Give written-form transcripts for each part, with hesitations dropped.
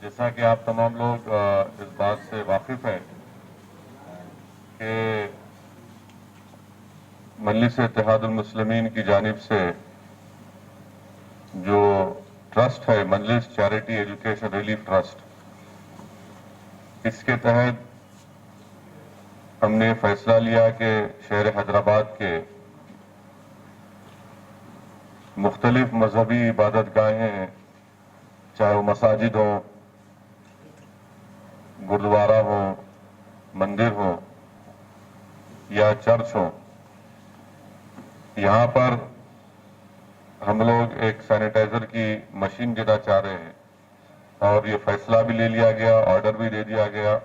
جیسا کہ آپ تمام لوگ اس بات سے واقف ہیں کہ مجلس اتحاد المسلمین کی جانب سے جو ٹرسٹ ہے مجلس چیریٹی ایجوکیشن ریلیف ٹرسٹ، اس کے تحت ہم نے فیصلہ لیا کہ شہر حیدرآباد کے مختلف مذہبی عبادت گاہیں ہیں، چاہے وہ مساجد ہوں، گردوارہ ہوں، مندر ہوں یا چرچ ہوں، یہاں پر ہم لوگ ایک سینیٹائزر کی مشین دینا چاہ رہے ہیں، اور یہ فیصلہ بھی لے لیا گیا، آرڈر بھی دے دیا گیا،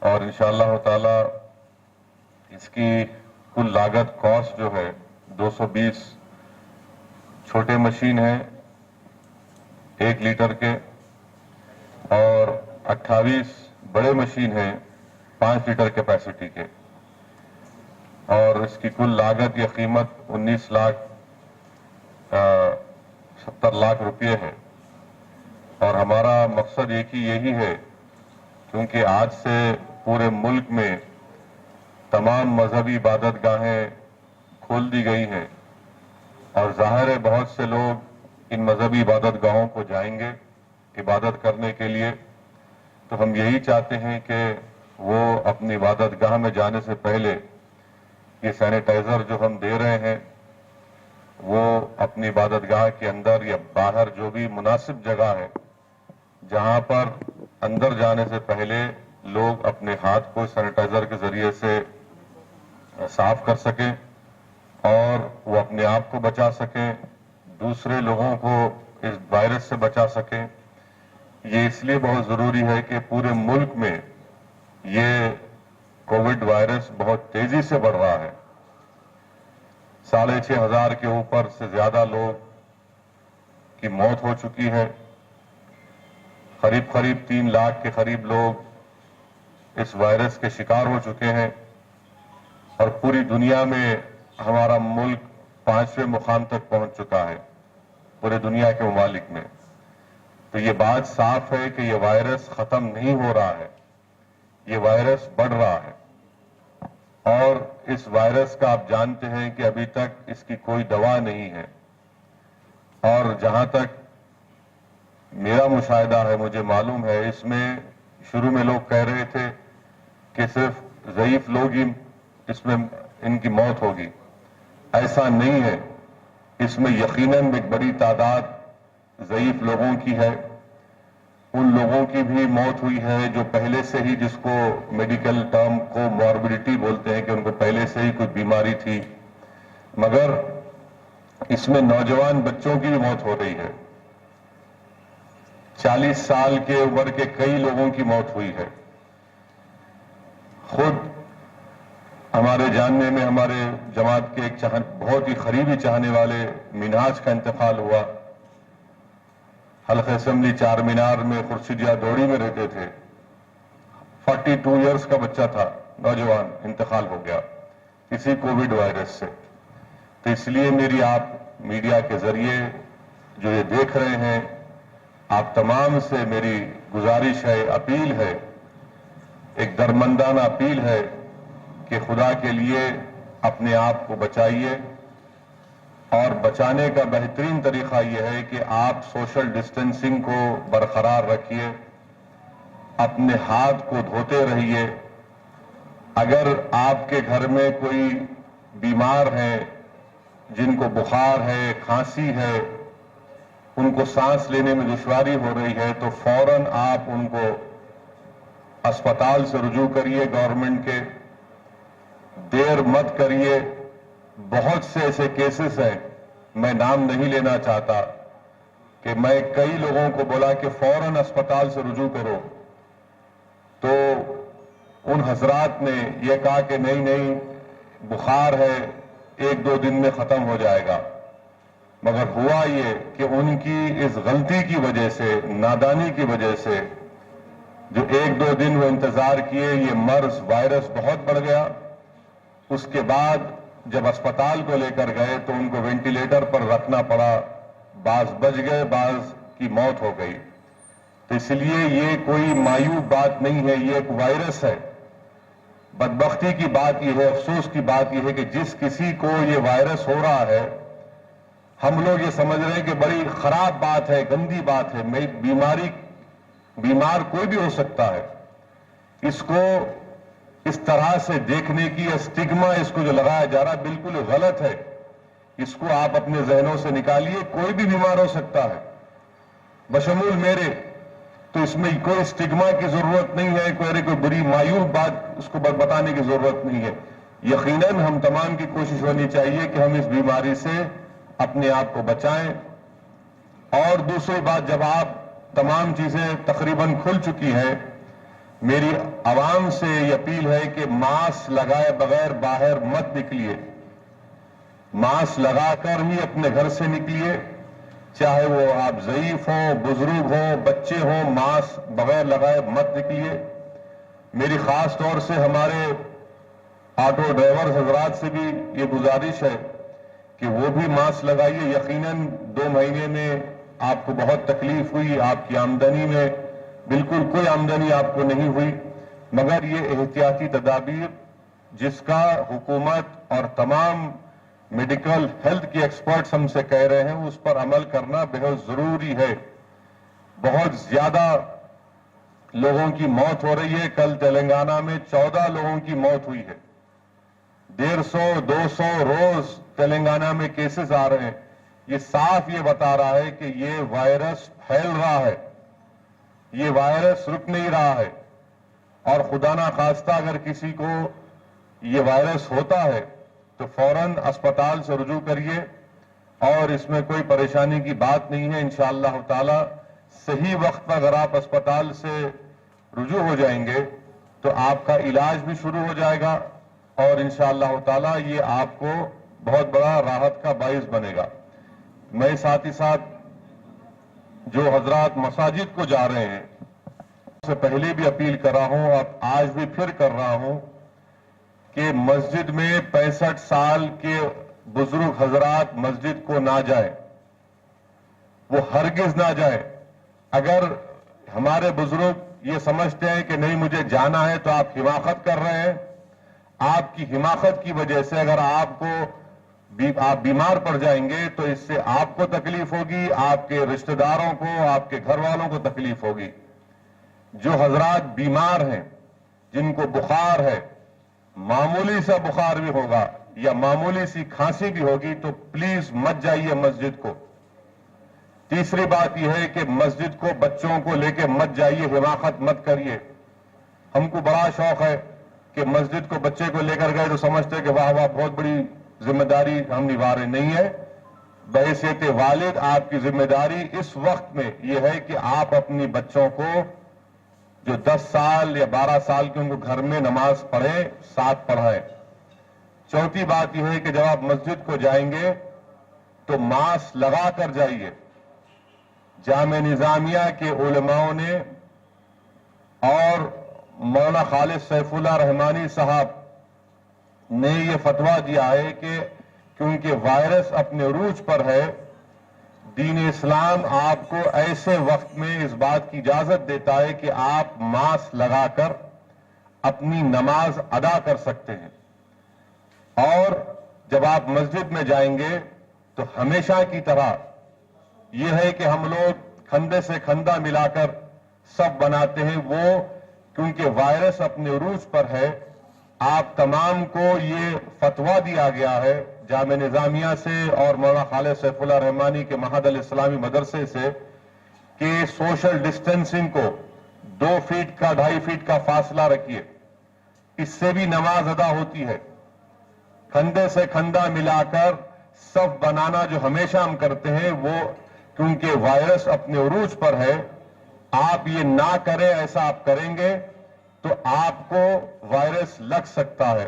اور انشاءاللہ تعالی اس کی کل لاگت کاسٹ جو ہے 220 چھوٹے مشین ہیں 1 لیٹر کے، اور 28 بڑے مشین ہیں 5 لیٹر کیپیسٹی کے، اور اس کی کل لاگت یا قیمت 70 لاکھ روپے ہے۔ اور ہمارا مقصد یہی ہے، کیونکہ آج سے پورے ملک میں تمام مذہبی عبادت گاہیں کھول دی گئی ہیں، اور ظاہر ہے بہت سے لوگ ان مذہبی عبادت گاہوں کو جائیں گے عبادت کرنے کے لیے، تو ہم یہی چاہتے ہیں کہ وہ اپنی عبادت گاہ میں جانے سے پہلے یہ سینیٹائزر جو ہم دے رہے ہیں وہ اپنی عبادت گاہ کے اندر یا باہر جو بھی مناسب جگہ ہے جہاں پر اندر جانے سے پہلے لوگ اپنے ہاتھ کو سینیٹائزر کے ذریعے سے صاف کر سکیں، اور وہ اپنے آپ کو بچا سکیں، دوسرے لوگوں کو اس وائرس سے بچا سکیں۔ یہ اس لیے بہت ضروری ہے کہ پورے ملک میں یہ کووڈ وائرس بہت تیزی سے بڑھ رہا ہے، 6,500 کے اوپر سے زیادہ لوگ کی موت ہو چکی ہے، قریب 3 لاکھ کے قریب لوگ اس وائرس کے شکار ہو چکے ہیں، اور پوری دنیا میں ہمارا ملک 5ویں مقام تک پہنچ چکا ہے پورے دنیا کے ممالک میں۔ تو یہ بات صاف ہے کہ یہ وائرس ختم نہیں ہو رہا ہے، یہ وائرس بڑھ رہا ہے، اور اس وائرس کا آپ جانتے ہیں کہ ابھی تک اس کی کوئی دوا نہیں ہے، اور جہاں تک میرا مشاہدہ ہے، مجھے معلوم ہے، اس میں شروع میں لوگ کہہ رہے تھے کہ صرف ضعیف لوگ ہی اس میں ان کی موت ہوگی۔ ایسا نہیں ہے، اس میں یقیناً ایک بڑی تعداد ضعیف لوگوں کی ہے، ان لوگوں کی بھی موت ہوئی ہے جو پہلے سے ہی، جس کو میڈیکل ٹرم کو موربڈیٹی بولتے ہیں، کہ ان کو پہلے سے ہی کوئی بیماری تھی، مگر اس میں نوجوان بچوں کی بھی موت ہو رہی ہے، 40 سال کے عمر کے کئی لوگوں کی موت ہوئی ہے۔ خود ہمارے جاننے میں ہمارے جماعت کے ایک بہت ہی قریبی چاہنے والے منہاج کا انتقال ہوا، حلقہ اسمبلی 4 مینار میں خورشیدیہ دوڑی میں رہتے تھے، 42 ایئرز کا بچہ تھا، نوجوان، انتقال ہو گیا اسی کووڈ وائرس سے۔ تو اس لیے میری آپ میڈیا کے ذریعے جو یہ دیکھ رہے ہیں، آپ تمام سے میری گزارش ہے، اپیل ہے، ایک درمندانہ اپیل ہے کہ خدا کے لیے اپنے آپ کو بچائیے، اور بچانے کا بہترین طریقہ یہ ہے کہ آپ سوشل ڈسٹینسنگ کو برقرار رکھیے، اپنے ہاتھ کو دھوتے رہیے۔ اگر آپ کے گھر میں کوئی بیمار ہے، جن کو بخار ہے، کھانسی ہے، ان کو سانس لینے میں دشواری ہو رہی ہے، تو فوراً آپ ان کو اسپتال سے رجوع کریے گورنمنٹ کے، دیر مت کریے۔ بہت سے ایسے کیسز ہیں، میں نام نہیں لینا چاہتا، کہ میں کئی لوگوں کو بولا کہ فوراً اسپتال سے رجوع کرو، تو ان حضرات نے یہ کہا کہ نہیں بخار ہے، 1-2 دن میں ختم ہو جائے گا، مگر ہوا یہ کہ ان کی اس غلطی کی وجہ سے، نادانی کی وجہ سے، جو 1-2 دن وہ انتظار کیے، یہ مرض وائرس بہت بڑھ گیا۔ اس کے بعد جب اسپتال کو لے کر گئے تو ان کو وینٹیلیٹر پر رکھنا پڑا، بعض بچ گئے، بعض کی موت ہو گئی۔ تو اس لیے یہ کوئی مایوب بات نہیں ہے، یہ ایک وائرس ہے۔ بدبختی کی بات یہ ہے، افسوس کی بات یہ ہے کہ جس کسی کو یہ وائرس ہو رہا ہے، ہم لوگ یہ سمجھ رہے ہیں کہ بڑی خراب بات ہے، گندی بات ہے، بیمار کوئی بھی ہو سکتا ہے۔ اس کو اس طرح سے دیکھنے کی اسٹگما اس کو جو لگایا جا رہا ہے بالکل غلط ہے۔ اس کو آپ اپنے ذہنوں سے نکالیے، کوئی بھی بیمار ہو سکتا ہے بشمول میرے، تو اس میں کوئی اسٹگما کی ضرورت نہیں ہے، کوئی بری مایوب بات اس کو بتانے کی ضرورت نہیں ہے۔ یقیناً ہم تمام کی کوشش ہونی چاہیے کہ ہم اس بیماری سے اپنے آپ کو بچائیں۔ اور دوسری بات، جب آپ تمام چیزیں تقریباً کھل چکی ہیں، میری عوام سے یہ اپیل ہے کہ ماسک لگائے بغیر باہر مت نکلیے، ماسک لگا کر ہی اپنے گھر سے نکلیے، چاہے وہ آپ ضعیف ہوں، بزرگ ہوں، بچے ہوں، ماسک بغیر لگائے مت نکلیے۔ میری خاص طور سے ہمارے آٹو ڈرائیور حضرات سے بھی یہ گزارش ہے کہ وہ بھی ماسک لگائیے۔ یقیناً 2 مہینے میں آپ کو بہت تکلیف ہوئی، آپ کی آمدنی میں بالکل کوئی آمدنی آپ کو نہیں ہوئی، مگر یہ احتیاطی تدابیر جس کا حکومت اور تمام میڈیکل ہیلتھ کے ایکسپرٹس ہم سے کہہ رہے ہیں، اس پر عمل کرنا بہت ضروری ہے۔ بہت زیادہ لوگوں کی موت ہو رہی ہے، کل تلنگانہ میں 14 لوگوں کی موت ہوئی ہے، 150 200 روز تلنگانہ میں کیسز آ رہے ہیں۔ یہ صاف یہ بتا رہا ہے کہ یہ وائرس پھیل رہا ہے، یہ وائرس رک نہیں رہا ہے، اور خدا نہ خواستہ اگر کسی کو یہ وائرس ہوتا ہے تو فوراً اسپتال سے رجوع کریے، اور اس میں کوئی پریشانی کی بات نہیں ہے۔ انشاءاللہ تعالی صحیح وقت پر اگر آپ اسپتال سے رجوع ہو جائیں گے تو آپ کا علاج بھی شروع ہو جائے گا، اور انشاءاللہ تعالی یہ آپ کو بہت بڑا راحت کا باعث بنے گا۔ میں ساتھ ہی ساتھ جو حضرات مساجد کو جا رہے ہیں، اس سے پہلے بھی اپیل کر رہا ہوں، اب آج بھی پھر کر رہا ہوں کہ مسجد میں 65 سال کے بزرگ حضرات مسجد کو نہ جائیں، وہ ہرگز نہ جائیں۔ اگر ہمارے بزرگ یہ سمجھتے ہیں کہ نہیں مجھے جانا ہے تو آپ حماقت کر رہے ہیں۔ آپ کی حماقت کی وجہ سے اگر آپ بیمار پڑ جائیں گے تو اس سے آپ کو تکلیف ہوگی، آپ کے رشتہ داروں کو، آپ کے گھر والوں کو تکلیف ہوگی۔ جو حضرات بیمار ہیں، جن کو بخار ہے، معمولی سا بخار بھی ہوگا یا معمولی سی کھانسی بھی ہوگی، تو پلیز مت جائیے مسجد کو۔ تیسری بات یہ ہے کہ مسجد کو بچوں کو لے کے مت جائیے، حماقت مت کریے۔ ہم کو بڑا شوق ہے کہ مسجد کو بچے کو لے کر گئے تو سمجھتے کہ واہ واہ بہت بڑی ذمہ داری ہم نبھا رہے، نہیں ہے۔ بحیثیت والد آپ کی ذمہ داری اس وقت میں یہ ہے کہ آپ اپنی بچوں کو جو 10 سال یا 12 سال کے ان کو گھر میں نماز پڑھیں، ساتھ پڑھائیں۔ چوتھی بات یہ ہے کہ جب آپ مسجد کو جائیں گے تو ماسک لگا کر جائیے۔ جامعہ نظامیہ کے علماء نے اور مولانا خالد سیف اللہ رحمانی صاحب نے یہ فتویٰ دیا ہے کہ کیونکہ وائرس اپنے عروج پر ہے، دین اسلام آپ کو ایسے وقت میں اس بات کی اجازت دیتا ہے کہ آپ ماسک لگا کر اپنی نماز ادا کر سکتے ہیں۔ اور جب آپ مسجد میں جائیں گے تو ہمیشہ کی طرح یہ ہے کہ ہم لوگ کھندے سے کھندا ملا کر سب بناتے ہیں، وہ کیونکہ وائرس اپنے عروج پر ہے، آپ تمام کو یہ فتویٰ دیا گیا ہے جامعہ نظامیہ سے اور مولانا خالد سیف اللہ رحمانی کے معہد الاسلامی مدرسے سے کہ سوشل ڈسٹینسنگ کو 2 فیٹ کا 2.5 فیٹ کا فاصلہ رکھیے، اس سے بھی نماز ادا ہوتی ہے۔ کھندے سے کھندا ملا کر صف بنانا جو ہمیشہ ہم کرتے ہیں، وہ کیونکہ وائرس اپنے عروج پر ہے، آپ یہ نہ کریں، ایسا آپ کریں گے تو آپ کو وائرس لگ سکتا ہے۔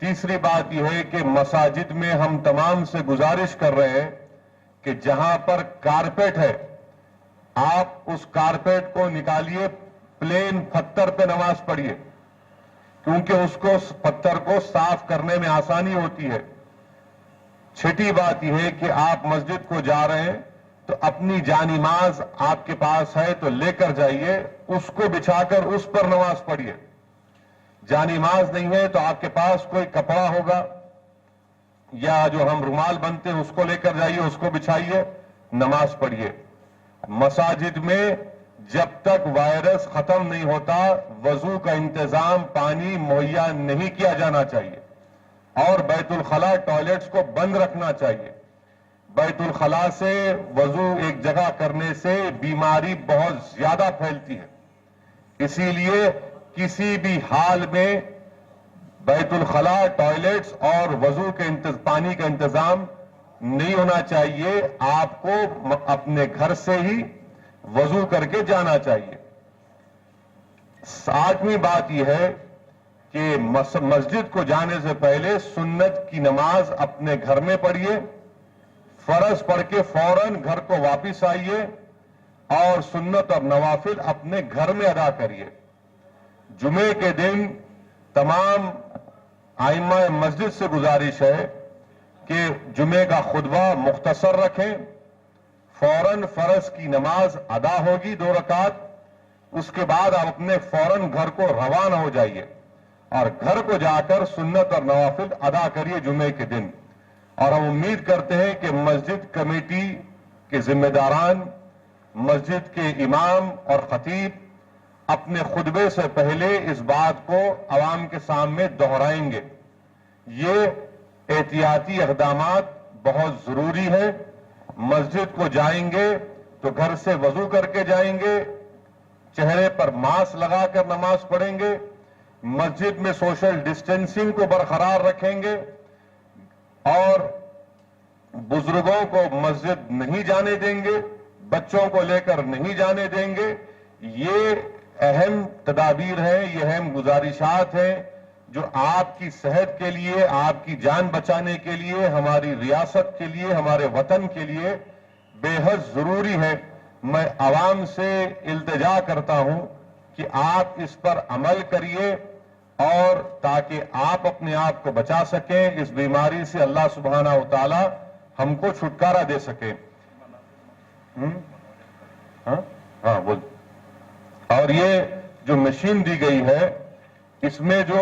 تیسری بات یہ ہے کہ مساجد میں ہم تمام سے گزارش کر رہے ہیں کہ جہاں پر کارپیٹ ہے آپ اس کارپیٹ کو نکالیے، پلین پتھر پہ نماز پڑھیے، کیونکہ اس کو پتھر کو صاف کرنے میں آسانی ہوتی ہے۔ چھٹی بات یہ ہے کہ آپ مسجد کو جا رہے ہیں تو اپنی جانماز آپ کے پاس ہے تو لے کر جائیے, اس کو بچھا کر اس پر نماز پڑھیے. جانماز نہیں ہے تو آپ کے پاس کوئی کپڑا ہوگا یا جو ہم رومال بنتے ہیں اس کو لے کر جائیے, اس کو بچھائیے, نماز پڑھیے. مساجد میں جب تک وائرس ختم نہیں ہوتا وضو کا انتظام پانی مہیا نہیں کیا جانا چاہیے, اور بیت الخلاء ٹوائلٹس کو بند رکھنا چاہیے. بیت الخلاء سے وضو ایک جگہ کرنے سے بیماری بہت زیادہ پھیلتی ہے, اسی لیے کسی بھی حال میں بیت الخلاء ٹوائلٹس اور وضو کے پانی کا انتظام نہیں ہونا چاہیے. آپ کو اپنے گھر سے ہی وضو کر کے جانا چاہیے. 8ویں بات یہ ہے کہ مسجد کو جانے سے پہلے سنت کی نماز اپنے گھر میں پڑھیے, فرض پڑھ کے فوراً گھر کو واپس آئیے اور سنت اور نوافل اپنے گھر میں ادا کریے. جمعے کے دن تمام ائمہ مسجد سے گزارش ہے کہ جمعے کا خطبہ مختصر رکھیں, فوراً فرض کی نماز ادا ہوگی 2 رکعت, اس کے بعد آپ اپنے فوراً گھر کو روانہ ہو جائیے اور گھر کو جا کر سنت اور نوافل ادا کریے جمعے کے دن. اور ہم امید کرتے ہیں کہ مسجد کمیٹی کے ذمہ داران, مسجد کے امام اور خطیب اپنے خطبے سے پہلے اس بات کو عوام کے سامنے دہرائیں گے. یہ احتیاطی اقدامات بہت ضروری ہے. مسجد کو جائیں گے تو گھر سے وضو کر کے جائیں گے, چہرے پر ماسک لگا کر نماز پڑھیں گے, مسجد میں سوشل ڈسٹینسنگ کو برقرار رکھیں گے, اور بزرگوں کو مسجد نہیں جانے دیں گے, بچوں کو لے کر نہیں جانے دیں گے. یہ اہم تدابیر ہیں, یہ اہم گزارشات ہیں جو آپ کی صحت کے لیے, آپ کی جان بچانے کے لیے, ہماری ریاست کے لیے, ہمارے وطن کے لیے بے حد ضروری ہے. میں عوام سے التجا کرتا ہوں کہ آپ اس پر عمل کریے, اور تاکہ آپ اپنے آپ کو بچا سکیں اس بیماری سے, اللہ سبحانہ و تعالی ہم کو چھٹکارا دے سکے. ہاں بول. اور یہ جو مشین دی گئی ہے اس میں جو